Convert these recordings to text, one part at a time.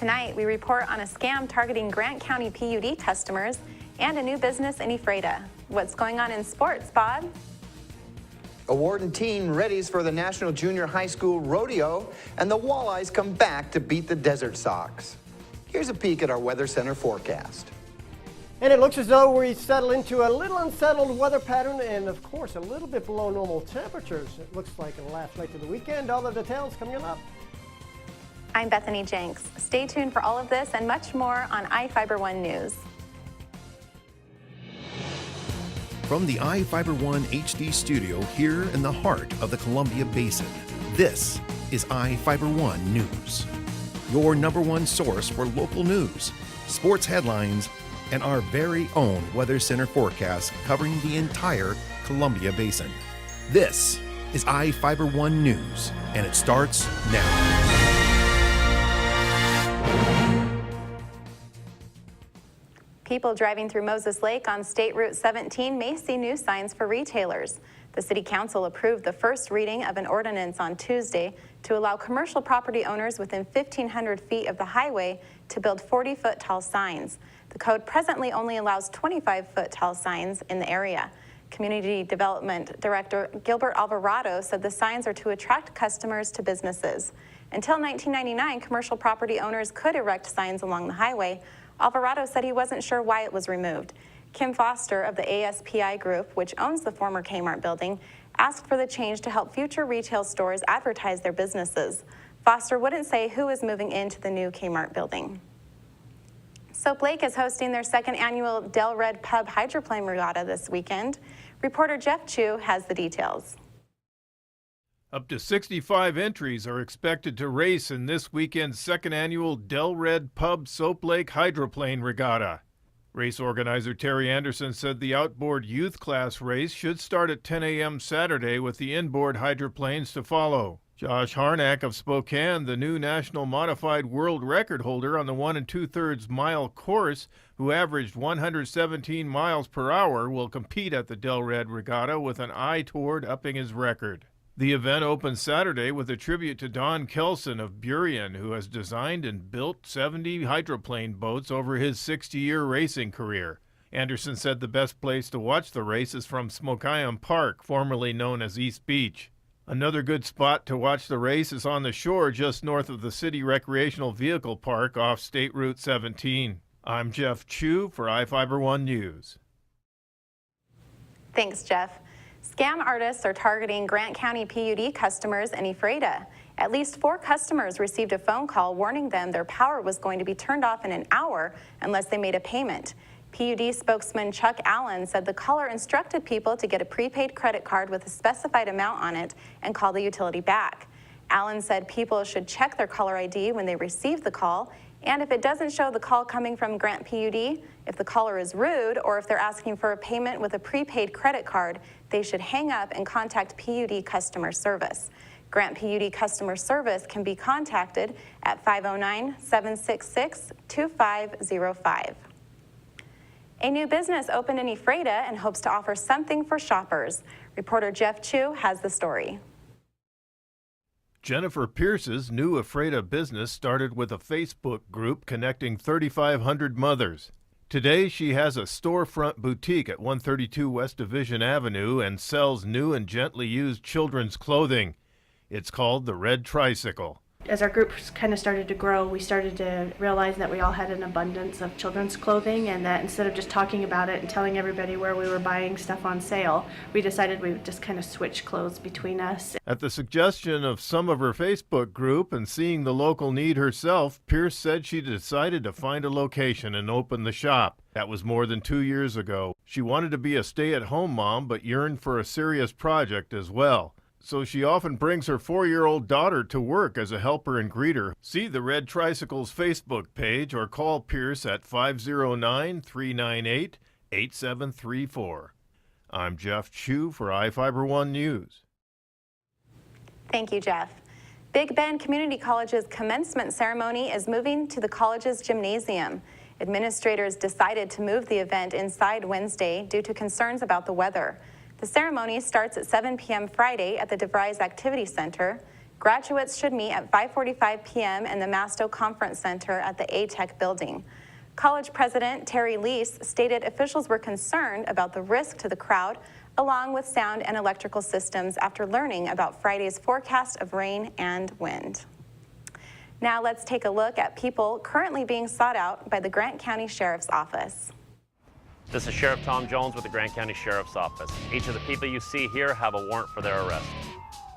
Tonight, we report on a scam targeting Grant County PUD customers and a new business in Ephrata. What's going on in sports, Bob? A Warden teen readies for the National Junior High School Rodeo, and the Walleyes come back to beat the Desert Sox. Here's a peek at our Weather Center forecast. And it looks as though we settle into a little unsettled weather pattern and, of course, a little bit below normal temperatures. It looks like it'll last right to the weekend. All the details coming up. I'm Bethany Jenks. Stay tuned for all of this and much more on iFIBER 1 News. From the iFIBER 1 HD studio here in the heart of the Columbia Basin, this is iFIBER 1 News. Your #1 source for local news, sports headlines, and our very own Weather Center forecast covering the entire Columbia Basin. This is iFIBER 1 News, and it starts now. People driving through Moses Lake on State Route 17 may see new signs for retailers. The City Council approved the first reading of an ordinance on Tuesday to allow commercial property owners within 1,500 feet of the highway to build 40-foot tall signs. The code presently only allows 25-foot tall signs in the area. Community Development Director Gilbert Alvarado said the signs are to attract customers to businesses. Until 1999, commercial property owners could erect signs along the highway. Alvarado said he wasn't sure why it was removed. Kim Foster of the ASPI Group, which owns the former Kmart building, asked for the change to help future retail stores advertise their businesses. Foster wouldn't say who is moving into the new Kmart building. Soap Lake is hosting their second annual Del Red Pub Hydroplane Regatta this weekend. Reporter Jeff Chu has the details. Up to 65 entries are expected to race in this weekend's second annual Del Red Pub Soap Lake Hydroplane Regatta. Race organizer Terry Anderson said the outboard youth class race should start at 10 a.m. Saturday with the inboard hydroplanes to follow. Josh Harnack of Spokane, the new national modified world record holder on the 1 2/3 mile course, who averaged 117 miles per hour, will compete at the Del Red Regatta with an eye toward upping his record. The event opens Saturday with a tribute to Don Kelson of Burien, who has designed and built 70 hydroplane boats over his 60-year racing career. Anderson said the best place to watch the race is from Smokeyam Park, formerly known as East Beach. Another good spot to watch the race is on the shore just north of the City Recreational Vehicle Park off State Route 17. I'm Jeff Chu for iFIBER 1 News. Thanks, Jeff. Scam artists are targeting Grant County PUD customers in Ephrata. At least 4 customers received a phone call warning them their power was going to be turned off in an hour unless they made a payment. PUD spokesman Chuck Allen said the caller instructed people to get a prepaid credit card with a specified amount on it and call the utility back. Allen said people should check their caller ID when they receive the call, and if it doesn't show the call coming from Grant PUD, if the caller is rude or if they're asking for a payment with a prepaid credit card, they should hang up and contact PUD customer service. Grant PUD customer service can be contacted at 509-766-2505. A new business opened in Ephrata and hopes to offer something for shoppers. Reporter Jeff Chu has the story. Jennifer Pierce's new Ephrata business started with a Facebook group connecting 3,500 mothers. Today, she has a storefront boutique at 132 West Division Avenue and sells new and gently used children's clothing. It's called the Red Tricycle. As our group kind of started to grow, we started to realize that we all had an abundance of children's clothing, and that instead of just talking about it and telling everybody where we were buying stuff on sale, we decided we would just kind of switch clothes between us. At the suggestion of some of her Facebook group and seeing the local need herself, Pierce said she decided to find a location and open the shop. That was more than 2 years ago. She wanted to be a stay-at-home mom, but yearned for a serious project as well. So she often brings her 4-year-old daughter to work as a helper and greeter. See the Red Tricycle's Facebook page or call Pierce at 509-398-8734. I'm Jeff Chu for iFIBER 1 News. Thank you, Jeff. Big Bend Community College's commencement ceremony is moving to the college's gymnasium. Administrators decided to move the event inside Wednesday due to concerns about the weather. The ceremony starts at 7 p.m. Friday at the DeVries Activity Center. Graduates should meet at 5:45 p.m. in the Masto Conference Center at the A-Tech building. College President Terry Lease stated officials were concerned about the risk to the crowd, along with sound and electrical systems after learning about Friday's forecast of rain and wind. Now let's take a look at people currently being sought out by the Grant County Sheriff's Office. This is Sheriff Tom Jones with the Grant County Sheriff's Office. Each of the people you see here have a warrant for their arrest.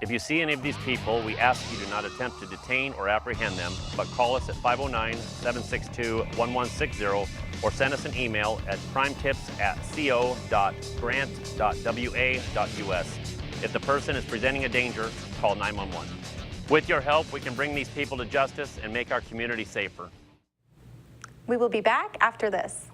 If you see any of these people, we ask you do not attempt to detain or apprehend them, but call us at 509-762-1160 or send us an email at crimetips@co.grant.wa.us. If the person is presenting a danger, call 911. With your help, we can bring these people to justice and make our community safer. We will be back after this.